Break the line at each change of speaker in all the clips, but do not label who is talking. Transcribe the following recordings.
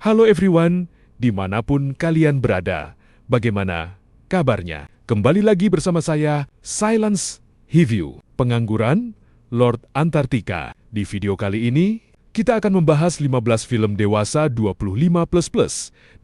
Halo everyone, dimanapun kalian berada. Bagaimana kabarnya? Kembali lagi bersama saya, Silence Review, Pengangguran, Lord Antartika. Di video kali ini, kita akan membahas 15 film dewasa 25++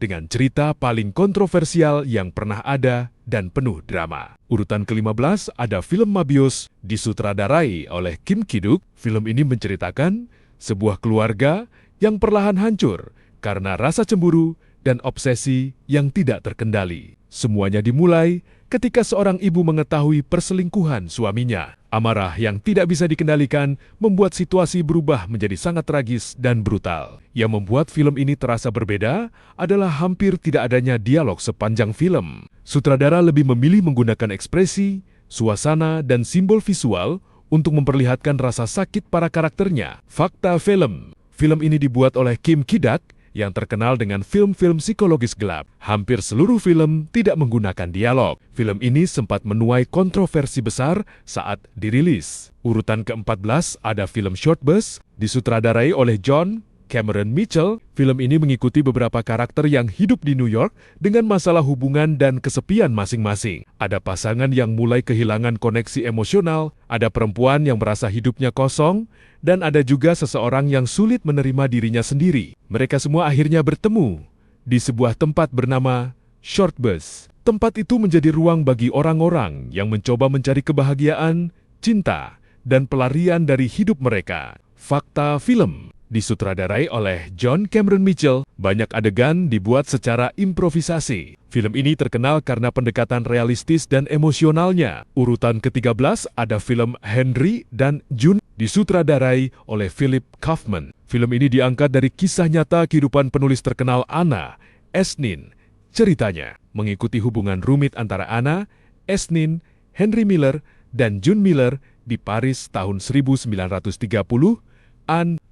dengan cerita paling kontroversial yang pernah ada dan penuh drama. Urutan ke-15 ada film Mabius, disutradarai oleh Kim Ki-duk. Film ini menceritakan sebuah keluarga yang perlahan hancur karena rasa cemburu dan obsesi yang tidak terkendali. Semuanya dimulai ketika seorang ibu mengetahui perselingkuhan suaminya. Amarah yang tidak bisa dikendalikan membuat situasi berubah menjadi sangat tragis dan brutal. Yang membuat film ini terasa berbeda adalah hampir tidak adanya dialog sepanjang film. Sutradara lebih memilih menggunakan ekspresi, suasana, dan simbol visual untuk memperlihatkan rasa sakit para karakternya. Fakta film. Film ini dibuat oleh Kim Ki-duk yang terkenal dengan film-film psikologis gelap. Hampir seluruh film tidak menggunakan dialog. Film ini sempat menuai kontroversi besar saat dirilis. Urutan ke-14 ada film Shortbus, disutradarai oleh John Cameron Mitchell. Film ini mengikuti beberapa karakter yang hidup di New York dengan masalah hubungan dan kesepian masing-masing. Ada pasangan yang mulai kehilangan koneksi emosional, ada perempuan yang merasa hidupnya kosong, dan ada juga seseorang yang sulit menerima dirinya sendiri. Mereka semua akhirnya bertemu di sebuah tempat bernama Shortbus. Tempat itu menjadi ruang bagi orang-orang yang mencoba mencari kebahagiaan, cinta, dan pelarian dari hidup mereka. Fakta film. Disutradarai oleh John Cameron Mitchell, banyak adegan dibuat secara improvisasi. Film ini terkenal karena pendekatan realistis dan emosionalnya. Urutan ke-13 ada film Henry dan June, disutradarai oleh Philip Kaufman. Film ini diangkat dari kisah nyata kehidupan penulis terkenal Anna Esnin. Ceritanya mengikuti hubungan rumit antara Anna, Esnin, Henry Miller, dan June Miller di Paris tahun 1930.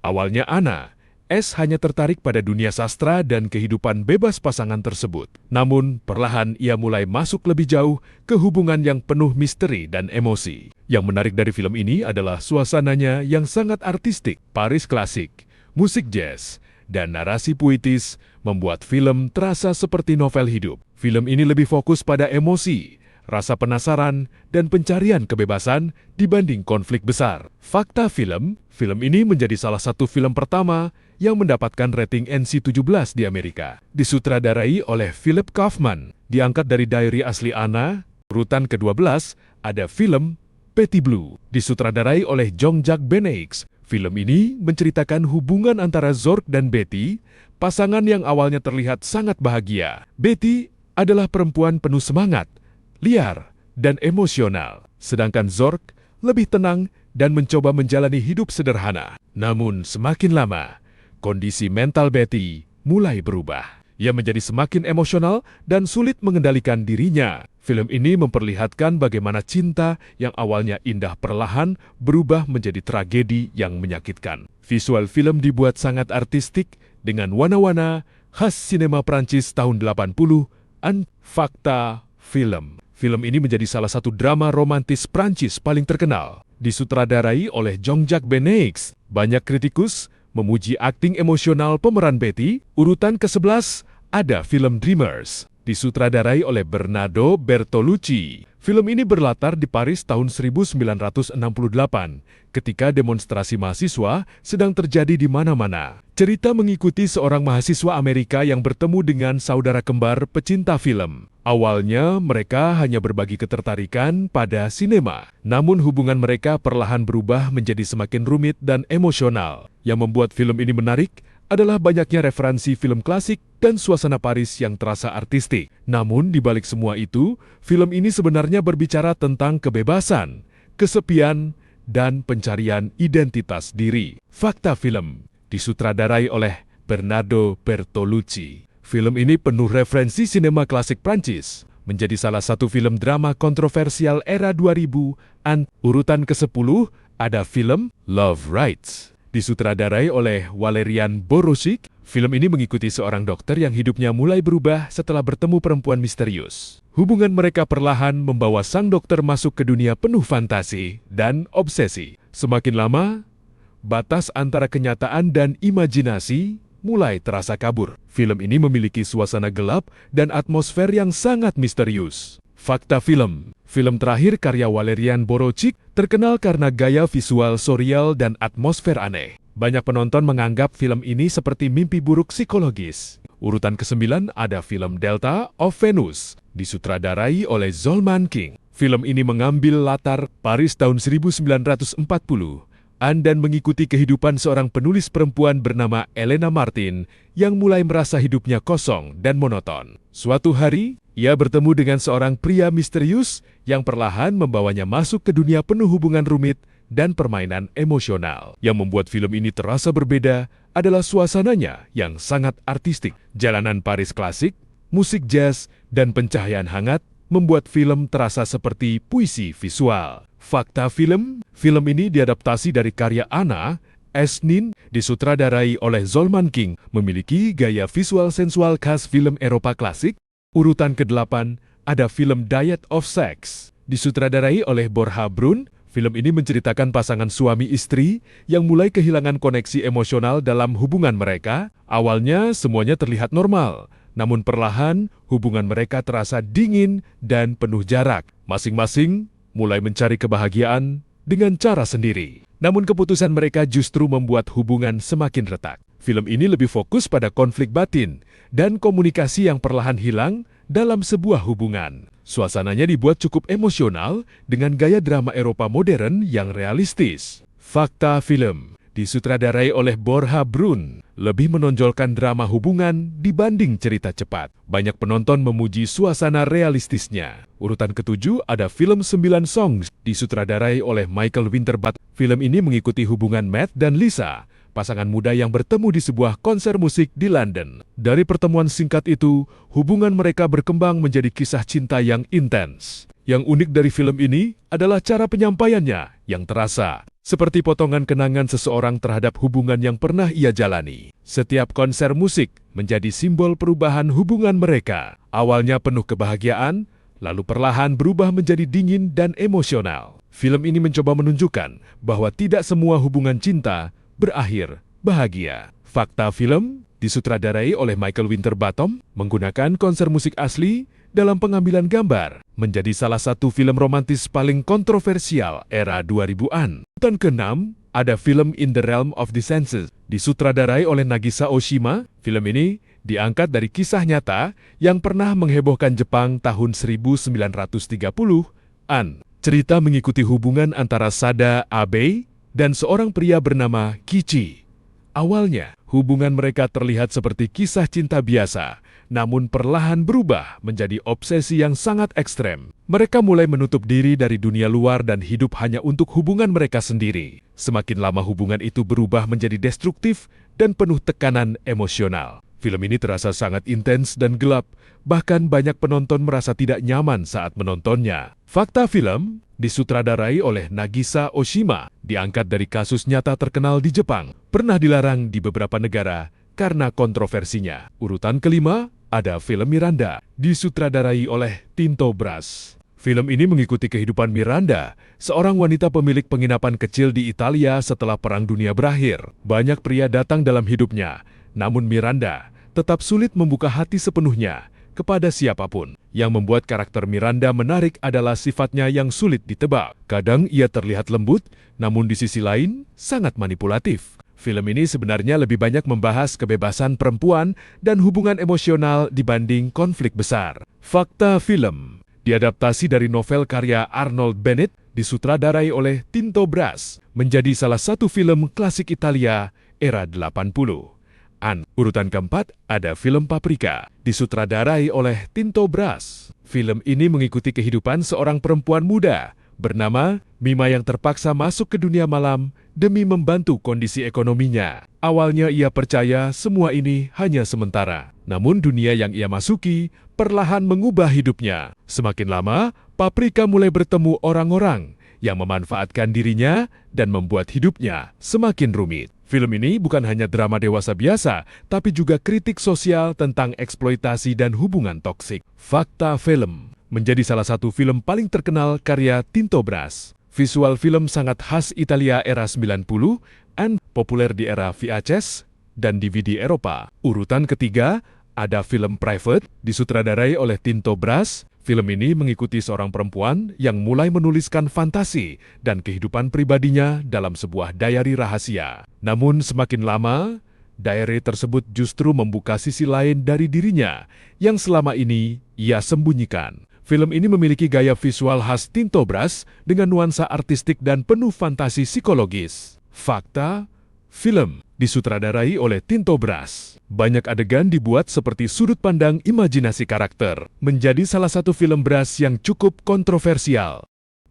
Awalnya Anna, S hanya tertarik pada dunia sastra dan kehidupan bebas pasangan tersebut. Namun, perlahan ia mulai masuk lebih jauh ke hubungan yang penuh misteri dan emosi. Yang menarik dari film ini adalah suasananya yang sangat artistik, Paris klasik, musik jazz, dan narasi puitis membuat film terasa seperti novel hidup. Film ini lebih fokus pada emosi, rasa penasaran, dan pencarian kebebasan dibanding konflik besar. Fakta film, film ini menjadi salah satu film pertama yang mendapatkan rating NC-17 di Amerika. Disutradarai oleh Philip Kaufman, diangkat dari diary asli Anna. Urutan ke-12 ada film Petty Blue, disutradarai oleh Jong-jak Beneix. Film ini menceritakan hubungan antara Zorg dan Betty, pasangan yang awalnya terlihat sangat bahagia. Betty adalah perempuan penuh semangat, liar, dan emosional. Sedangkan Zorg lebih tenang dan mencoba menjalani hidup sederhana. Namun semakin lama, kondisi mental Betty mulai berubah. Ia menjadi semakin emosional dan sulit mengendalikan dirinya. Film ini memperlihatkan bagaimana cinta yang awalnya indah perlahan berubah menjadi tragedi yang menyakitkan. Visual film dibuat sangat artistik dengan warna-warna khas sinema Prancis tahun 80-an. Fakta film. Film ini menjadi salah satu drama romantis Prancis paling terkenal. Disutradarai oleh Jong-jak Beneix. Banyak kritikus memuji akting emosional pemeran Betty. Urutan ke-11 ada film Dreamers, disutradarai oleh Bernardo Bertolucci. Film ini berlatar di Paris tahun 1968, ketika demonstrasi mahasiswa sedang terjadi di mana-mana. Cerita mengikuti seorang mahasiswa Amerika yang bertemu dengan saudara kembar pecinta film. Awalnya mereka hanya berbagi ketertarikan pada sinema, namun hubungan mereka perlahan berubah menjadi semakin rumit dan emosional. Yang membuat film ini menarik adalah banyaknya referensi film klasik dan suasana Paris yang terasa artistik. Namun di balik semua itu, film ini sebenarnya berbicara tentang kebebasan, kesepian, dan pencarian identitas diri. Fakta film disutradarai oleh Bernardo Bertolucci. Film ini penuh referensi sinema klasik Prancis, menjadi salah satu film drama kontroversial era 2000-an. Urutan ke-10 ada film Love Rights, disutradarai oleh Valerian Borowczyk. Film ini mengikuti seorang dokter yang hidupnya mulai berubah setelah bertemu perempuan misterius. Hubungan mereka perlahan membawa sang dokter masuk ke dunia penuh fantasi dan obsesi. Semakin lama, batas antara kenyataan dan imajinasi mulai terasa kabur. Film ini memiliki suasana gelap dan atmosfer yang sangat misterius. Fakta film. Film terakhir karya Walerian Borowczyk terkenal karena gaya visual surreal dan atmosfer aneh. Banyak penonton menganggap film ini seperti mimpi buruk psikologis. Urutan ke-9 ada film Delta of Venus, disutradarai oleh Zolman King. Film ini mengambil latar Paris tahun 1940-an dan mengikuti kehidupan seorang penulis perempuan bernama Elena Martin yang mulai merasa hidupnya kosong dan monoton. Suatu hari, ia bertemu dengan seorang pria misterius yang perlahan membawanya masuk ke dunia penuh hubungan rumit dan permainan emosional. Yang membuat film ini terasa berbeda adalah suasananya yang sangat artistik. Jalanan Paris klasik, musik jazz, dan pencahayaan hangat membuat film terasa seperti puisi visual. Fakta film. Film ini diadaptasi dari karya Anna S. Nin, disutradarai oleh Zolman King, memiliki gaya visual sensual khas film Eropa klasik. Urutan ke-8 ada film Diet of Sex, disutradarai oleh Borja Brun. Film ini menceritakan pasangan suami istri yang mulai kehilangan koneksi emosional dalam hubungan mereka. Awalnya semuanya terlihat normal, namun perlahan hubungan mereka terasa dingin dan penuh jarak. Masing-masing mulai mencari kebahagiaan dengan cara sendiri. Namun keputusan mereka justru membuat hubungan semakin retak. Film ini lebih fokus pada konflik batin dan komunikasi yang perlahan hilang dalam sebuah hubungan. Suasananya dibuat cukup emosional dengan gaya drama Eropa modern yang realistis. Fakta film. Disutradarai oleh Borja Brun, lebih menonjolkan drama hubungan dibanding cerita cepat. Banyak penonton memuji suasana realistisnya. Urutan ke-7 ada film 9 Songs, disutradarai oleh Michael Winterbottom. Film ini mengikuti hubungan Matt dan Lisa, pasangan muda yang bertemu di sebuah konser musik di London. Dari pertemuan singkat itu, hubungan mereka berkembang menjadi kisah cinta yang intens. Yang unik dari film ini adalah cara penyampaiannya yang terasa seperti potongan kenangan seseorang terhadap hubungan yang pernah ia jalani. Setiap konser musik menjadi simbol perubahan hubungan mereka. Awalnya penuh kebahagiaan, lalu perlahan berubah menjadi dingin dan emosional. Film ini mencoba menunjukkan bahwa tidak semua hubungan cinta berakhir bahagia. Fakta film disutradarai oleh Michael Winterbottom, menggunakan konser musik asli dalam pengambilan gambar, menjadi salah satu film romantis paling kontroversial era 2000-an. Urutan ke-6 ada film In the Realm of the Senses, disutradarai oleh Nagisa Oshima. Film ini diangkat dari kisah nyata yang pernah menghebohkan Jepang tahun 1930-an. Cerita mengikuti hubungan antara Sada Abe dan seorang pria bernama Kichi. Awalnya, hubungan mereka terlihat seperti kisah cinta biasa, namun perlahan berubah menjadi obsesi yang sangat ekstrem. Mereka mulai menutup diri dari dunia luar dan hidup hanya untuk hubungan mereka sendiri. Semakin lama hubungan itu berubah menjadi destruktif dan penuh tekanan emosional. Film ini terasa sangat intens dan gelap, bahkan banyak penonton merasa tidak nyaman saat menontonnya. Fakta film disutradarai oleh Nagisa Oshima, diangkat dari kasus nyata terkenal di Jepang, pernah dilarang di beberapa negara karena kontroversinya. Urutan ke-5 ada film Miranda, disutradarai oleh Tinto Brass. Film ini mengikuti kehidupan Miranda, seorang wanita pemilik penginapan kecil di Italia setelah Perang Dunia berakhir. Banyak pria datang dalam hidupnya, namun Miranda tetap sulit membuka hati sepenuhnya kepada siapapun. Yang membuat karakter Miranda menarik adalah sifatnya yang sulit ditebak. Kadang ia terlihat lembut, namun di sisi lain sangat manipulatif. Film ini sebenarnya lebih banyak membahas kebebasan perempuan dan hubungan emosional dibanding konflik besar. Fakta film diadaptasi dari novel karya Arnold Bennett, disutradarai oleh Tinto Brass, menjadi salah satu film klasik Italia era 80. Urutan keempat ada film Paprika, disutradarai oleh Tinto Brass. Film ini mengikuti kehidupan seorang perempuan muda bernama Mima yang terpaksa masuk ke dunia malam demi membantu kondisi ekonominya. Awalnya ia percaya semua ini hanya sementara. Namun dunia yang ia masuki perlahan mengubah hidupnya. Semakin lama, Paprika mulai bertemu orang-orang yang memanfaatkan dirinya dan membuat hidupnya semakin rumit. Film ini bukan hanya drama dewasa biasa, tapi juga kritik sosial tentang eksploitasi dan hubungan toksik. Fakta film menjadi salah satu film paling terkenal karya Tinto Brass. Visual film sangat khas Italia era 90-an, populer di era VHS dan DVD Eropa. Urutan ketiga, ada film Private, disutradarai oleh Tinto Brass. Film ini mengikuti seorang perempuan yang mulai menuliskan fantasi dan kehidupan pribadinya dalam sebuah diary rahasia. Namun semakin lama, diary tersebut justru membuka sisi lain dari dirinya yang selama ini ia sembunyikan. Film ini memiliki gaya visual khas Tinto Brass dengan nuansa artistik dan penuh fantasi psikologis. Fakta, film disutradarai oleh Tinto Brass. Banyak adegan dibuat seperti sudut pandang imajinasi karakter, menjadi salah satu film Brass yang cukup kontroversial.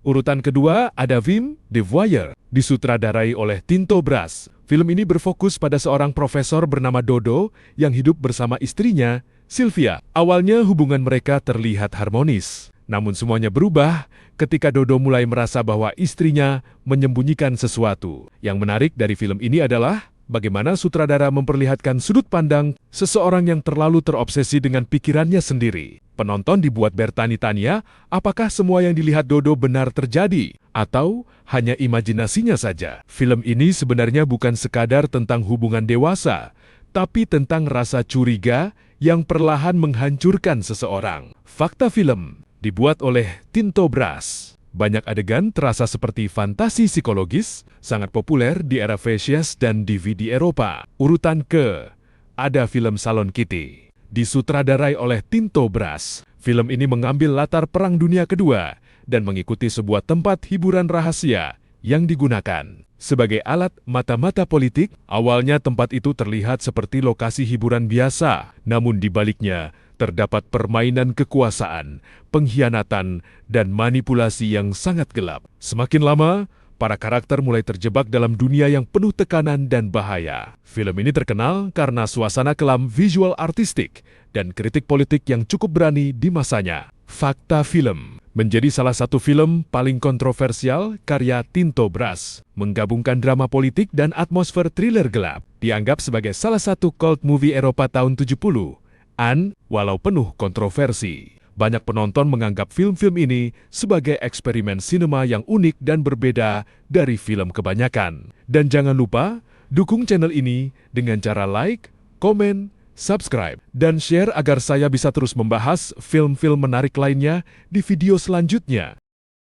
Urutan kedua ada film The Voyeur, disutradarai oleh Tinto Brass. Film ini berfokus pada seorang profesor bernama Dodo yang hidup bersama istrinya, Sylvia. Awalnya hubungan mereka terlihat harmonis, namun semuanya berubah ketika Dodo mulai merasa bahwa istrinya menyembunyikan sesuatu. Yang menarik dari film ini adalah bagaimana sutradara memperlihatkan sudut pandang seseorang yang terlalu terobsesi dengan pikirannya sendiri. Penonton dibuat bertanya-tanya apakah semua yang dilihat Dodo benar terjadi atau hanya imajinasinya saja. Film ini sebenarnya bukan sekadar tentang hubungan dewasa, tapi tentang rasa curiga yang perlahan menghancurkan seseorang. Fakta film dibuat oleh Tinto Brass. Banyak adegan terasa seperti fantasi psikologis, sangat populer di era VHS dan DVD Eropa. Urutan ke, ada film Salon Kitty, disutradarai oleh Tinto Brass. Film ini mengambil latar Perang Dunia Kedua dan mengikuti sebuah tempat hiburan rahasia yang digunakan sebagai alat mata-mata politik. Awalnya tempat itu terlihat seperti lokasi hiburan biasa, namun di baliknya terdapat permainan kekuasaan, pengkhianatan, dan manipulasi yang sangat gelap. Semakin lama, para karakter mulai terjebak dalam dunia yang penuh tekanan dan bahaya. Film ini terkenal karena suasana kelam visual artistik dan kritik politik yang cukup berani di masanya. Fakta film menjadi salah satu film paling kontroversial karya Tinto Brass. Menggabungkan drama politik dan atmosfer thriller gelap. Dianggap sebagai salah satu cult movie Eropa tahun 70-an, walau penuh kontroversi. Banyak penonton menganggap film-film ini sebagai eksperimen sinema yang unik dan berbeda dari film kebanyakan. Dan jangan lupa, dukung channel ini dengan cara like, komen, subscribe, dan share agar saya bisa terus membahas film-film menarik lainnya di video selanjutnya.